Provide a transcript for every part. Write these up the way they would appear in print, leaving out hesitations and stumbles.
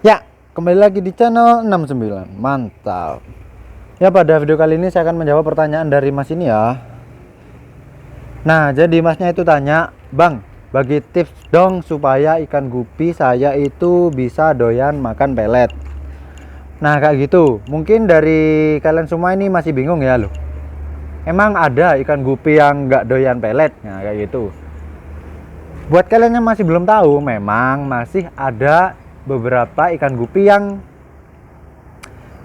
Ya, kembali lagi di channel 69. Mantap. Ya, pada video kali ini saya akan menjawab pertanyaan dari Mas ini ya. Nah, jadi Masnya itu tanya, "Bang, bagi tips dong supaya ikan gupi saya itu bisa doyan makan pelet." Nah, kayak gitu. Mungkin dari kalian semua ini masih bingung ya loh. Emang ada ikan gupi yang nggak doyan pelet? Nah, kayak gitu. Buat kalian yang masih belum tahu, memang masih ada beberapa ikan gupi yang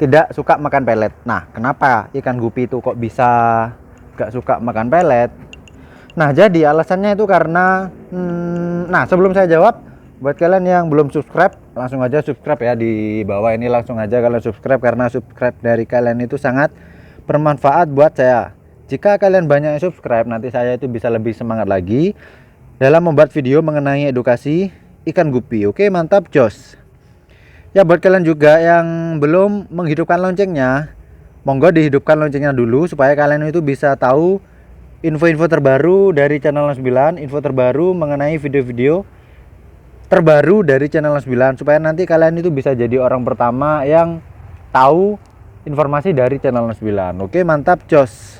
tidak suka makan pelet. Nah, kenapa ikan gupi itu kok bisa gak suka makan pelet? Nah, jadi alasannya itu karena nah, sebelum saya jawab, buat kalian yang belum subscribe, langsung aja subscribe ya. Di bawah ini langsung aja kalian subscribe, karena subscribe dari kalian itu sangat bermanfaat buat saya. Jika kalian banyak yang subscribe, nanti saya itu bisa lebih semangat lagi dalam membuat video mengenai edukasi ikan gupi. Oke, mantap, jos. Ya, buat kalian juga yang belum menghidupkan loncengnya, monggo dihidupkan loncengnya dulu supaya kalian itu bisa tahu info-info terbaru dari channel 9, info terbaru mengenai video-video terbaru dari channel 9, supaya nanti kalian itu bisa jadi orang pertama yang tahu informasi dari channel 9. Oke, mantap, jos.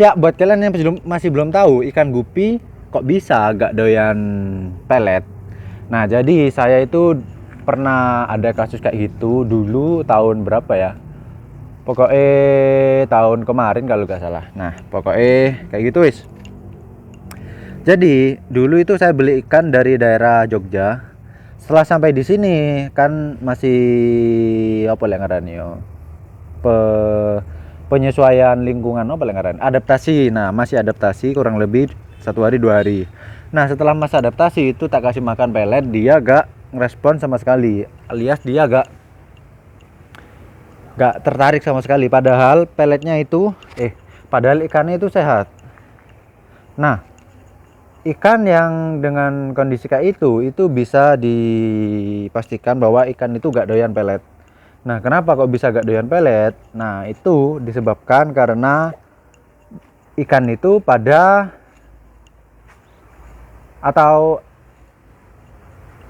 Ya, buat kalian yang masih belum tahu ikan gupi kok bisa gak doyan pelet. Nah, jadi saya itu pernah ada kasus kayak gitu dulu tahun berapa ya, pokoknya tahun kemarin kalau gak salah. Nah, pokoknya kayak gitu wis. Jadi dulu itu saya beli ikan dari daerah Jogja. Setelah sampai di sini kan masih apa yang ngarannya yo, penyesuaian lingkungan, apa yang ngarannya, adaptasi. Nah, masih adaptasi kurang lebih 1 hari 2 hari. Nah, setelah masa adaptasi itu tak kasih makan pelet, dia gak ngerespon sama sekali, alias dia gak tertarik sama sekali, padahal peletnya itu padahal ikannya itu sehat. Nah, ikan yang dengan kondisi kayak itu bisa dipastikan bahwa ikan itu gak doyan pelet. Nah, kenapa kok bisa gak doyan pelet? Nah, itu disebabkan karena ikan itu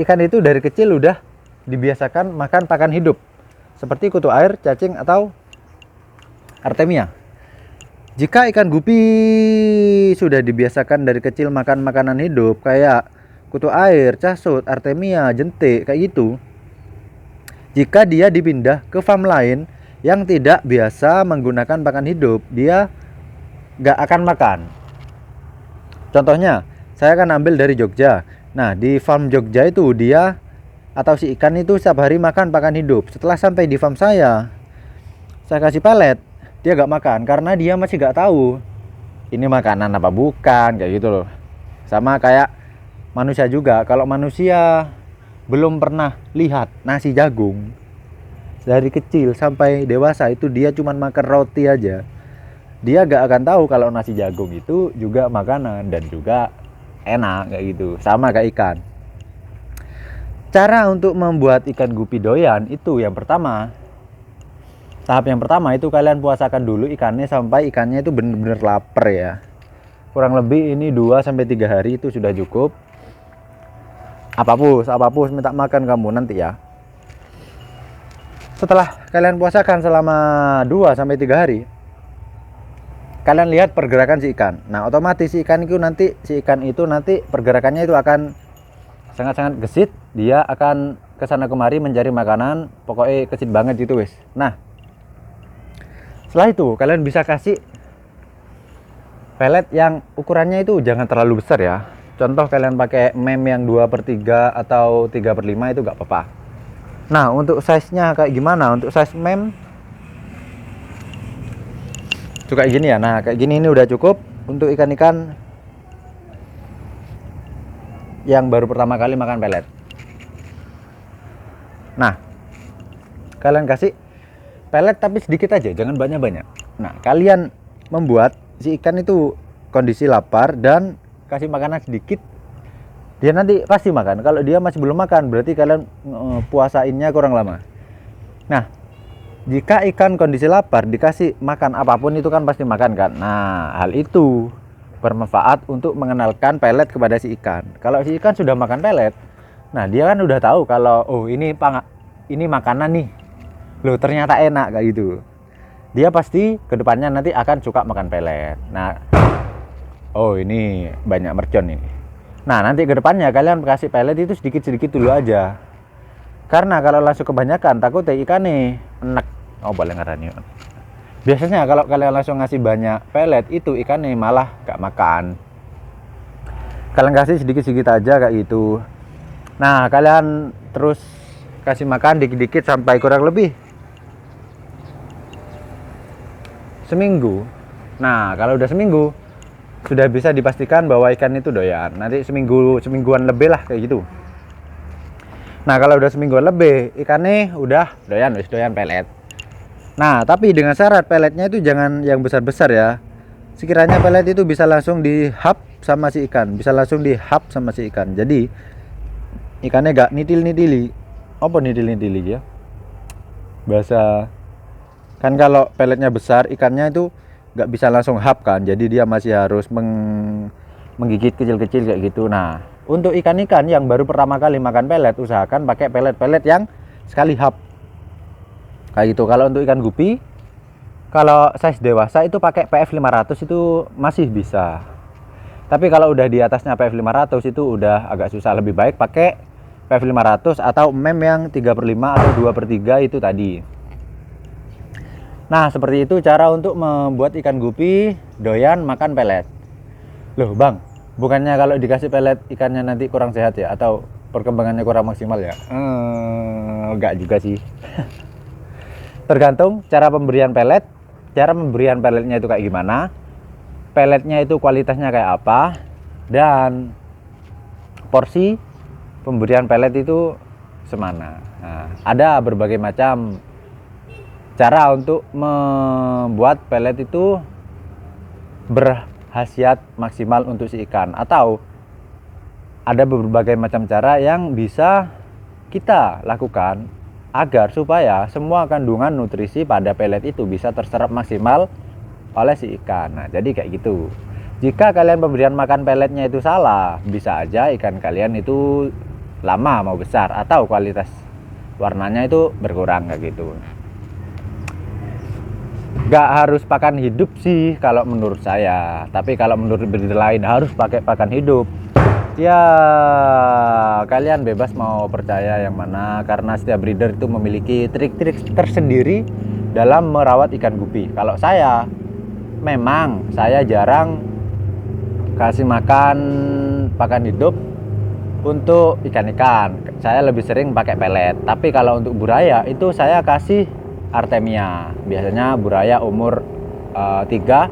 ikan itu dari kecil udah dibiasakan makan pakan hidup seperti kutu air, cacing, atau artemia. Jika ikan gupi sudah dibiasakan dari kecil makan makanan hidup kayak kutu air, casut, artemia, jentik kayak gitu, jika dia dipindah ke farm lain yang tidak biasa menggunakan pakan hidup, dia gak akan makan. Contohnya, saya akan ambil dari Jogja. Nah, di farm Jogja itu dia atau si ikan itu setiap hari makan pakan hidup. Setelah sampai di farm saya kasih pelet, dia gak makan karena dia masih gak tahu ini makanan apa bukan, kayak gitu loh. Sama kayak manusia juga. Kalau manusia belum pernah lihat nasi jagung dari kecil sampai dewasa, itu dia cuma makan roti aja, dia gak akan tahu kalau nasi jagung itu juga makanan dan juga enak, kayak gitu. Sama kayak ikan. Cara untuk membuat ikan gupi doyan itu tahap yang pertama itu kalian puasakan dulu ikannya sampai ikannya itu bener-bener lapar ya. Kurang lebih ini 2-3 hari itu sudah cukup. Apapun minta makan kamu nanti ya. Setelah kalian puasakan selama 2-3 hari, kalian lihat pergerakan si ikan. Nah, otomatis si ikan itu nanti pergerakannya itu akan sangat-sangat gesit. Dia akan kesana kemari mencari makanan, pokoknya gesit banget gitu wis. Nah, setelah itu kalian bisa kasih pelet yang ukurannya itu jangan terlalu besar ya. Contoh kalian pakai mem yang 2/3 atau 3/5 itu gak apa-apa. Nah, untuk size-nya kayak gimana? Untuk size mem kayak gini ya. Nah, kayak gini ini udah cukup untuk ikan-ikan yang baru pertama kali makan pelet. Nah, kalian kasih pelet tapi sedikit aja, jangan banyak-banyak. Nah, kalian membuat si ikan itu kondisi lapar dan kasih makanan sedikit, dia nanti pasti makan. Kalau dia masih belum makan, berarti kalian puasainnya kurang lama. Nah, jika ikan kondisi lapar dikasih makan apapun itu kan pasti makan kan. Nah, hal itu bermanfaat untuk mengenalkan pelet kepada si ikan. Kalau si ikan sudah makan pelet, Nah, dia kan udah tahu kalau oh ini makanan nih. Loh, ternyata enak kayak gitu. Dia pasti kedepannya nanti akan suka makan pelet. Nah, oh ini banyak mercon ini. Nah, nanti kedepannya kalian kasih pelet itu sedikit-sedikit dulu aja. Karena kalau langsung kebanyakan takutnya ikan nih enak. Oh, boleh ngarani. Biasanya kalau kalian langsung ngasih banyak pelet itu ikan nih malah gak makan. Kalian kasih sedikit-sedikit aja kayak gitu. Nah, kalian terus kasih makan dikit-dikit sampai kurang lebih seminggu. Nah, kalau udah seminggu sudah bisa dipastikan bahwa ikan itu doyan. Nanti semingguan lebih lah kayak gitu. Nah, kalau udah semingguan lebih ikannya udah doyan pelet. Nah, tapi dengan syarat peletnya itu jangan yang besar-besar ya. Sekiranya pelet itu bisa langsung dihap sama si ikan, bisa langsung dihap sama si ikan. Jadi ikannya gak nitil-nitili. Apa nitil-nitili ya? Bahasa kan kalau peletnya besar ikannya itu gak bisa langsung hap kan. Jadi dia masih harus menggigit kecil-kecil kayak gitu. Nah, untuk ikan-ikan yang baru pertama kali makan pelet, usahakan pakai pelet-pelet yang sekali hap. Kayak gitu. Kalau untuk ikan gupi, kalau size dewasa itu pakai PF 500 itu masih bisa. Tapi kalau udah di atasnya PF 500 itu udah agak susah. Lebih baik pakai PF 500 atau mem yang 3/5 atau 2/3 itu tadi. Nah, seperti itu cara untuk membuat ikan gupi doyan makan pelet. Loh, Bang, bukannya kalau dikasih pelet ikannya nanti kurang sehat ya? Atau perkembangannya kurang maksimal ya? Enggak juga sih. Tergantung cara pemberian pelet. Cara pemberian peletnya itu kayak gimana, peletnya itu kualitasnya kayak apa, dan porsi pemberian pelet itu semana. Nah, ada berbagai macam cara untuk membuat pelet itu berkhasiat maksimal untuk si ikan, atau ada berbagai macam cara yang bisa kita lakukan agar supaya semua kandungan nutrisi pada pelet itu bisa terserap maksimal oleh si ikan. Nah, jadi kayak gitu. Jika kalian pemberian makan peletnya itu salah, bisa aja ikan kalian itu lama mau besar atau kualitas warnanya itu berkurang kayak gitu. Gak harus pakan hidup sih kalau menurut saya, tapi kalau menurut breeder lain harus pakai pakan hidup. Ya, kalian bebas mau percaya yang mana, karena setiap breeder itu memiliki trik-trik tersendiri dalam merawat ikan gupi. Kalau saya, memang saya jarang kasih makan pakan hidup untuk ikan-ikan. Saya lebih sering pakai pelet. Tapi kalau untuk buraya itu saya kasih Artemia. Biasanya buraya umur 3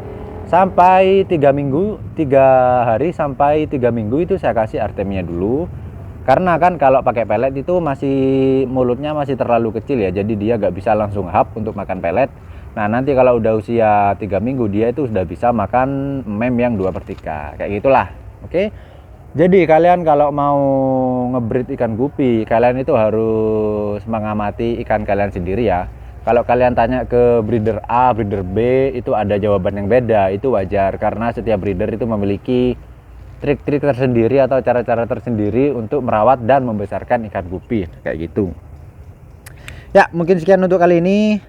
sampai 3 minggu, 3 hari sampai 3 minggu itu saya kasih Artemia dulu. Karena kan kalau pakai pelet itu masih mulutnya masih terlalu kecil ya, jadi dia gak bisa langsung hap untuk makan pelet. Nah, nanti kalau udah usia 3 minggu dia itu sudah bisa makan mem yang 2/3 kayak gitulah. Oke. Jadi kalian kalau mau ngebreed ikan gupi, kalian itu harus mengamati ikan kalian sendiri ya. Kalau kalian tanya ke breeder A, breeder B, itu ada jawaban yang beda. Itu wajar karena setiap breeder itu memiliki trik-trik tersendiri atau cara-cara tersendiri untuk merawat dan membesarkan ikan gupi kayak gitu. Ya, mungkin sekian untuk kali ini.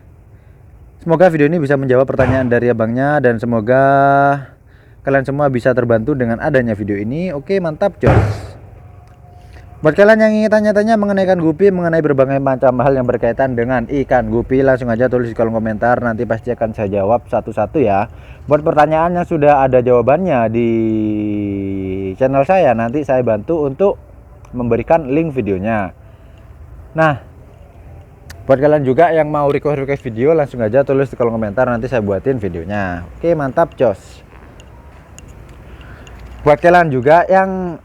Semoga video ini bisa menjawab pertanyaan dari abangnya, dan semoga kalian semua bisa terbantu dengan adanya video ini. Oke, mantap, Jos. Buat kalian yang ingin tanya-tanya mengenai ikan gupi, mengenai berbagai macam hal yang berkaitan dengan ikan gupi, langsung aja tulis di kolom komentar, nanti pasti akan saya jawab satu-satu ya. Buat pertanyaan yang sudah ada jawabannya di channel saya, nanti saya bantu untuk memberikan link videonya. Nah, buat kalian juga yang mau request video, langsung aja tulis di kolom komentar, nanti saya buatin videonya. Oke, mantap, Jos. Buat kalian juga yang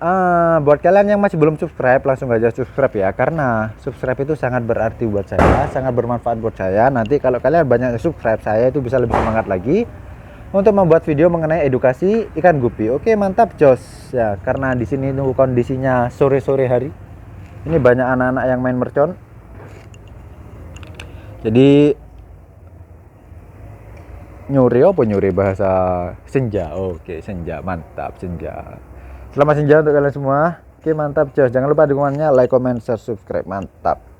masih belum subscribe, langsung aja subscribe ya, karena subscribe itu sangat berarti buat saya, sangat bermanfaat buat saya. Nanti kalau kalian banyak subscribe, saya itu bisa lebih semangat lagi untuk membuat video mengenai edukasi ikan gupi. Oke, mantap, Jos. Ya, karena di sini tuh kondisinya sore-sore hari. Ini banyak anak-anak yang main mercon. Jadi nyuri bahasa senja. Oke, senja, mantap, senja. Selamat senja untuk kalian semua. Oke, mantap Jos. Jangan lupa dukungannya, like, comment, share, subscribe. Mantap.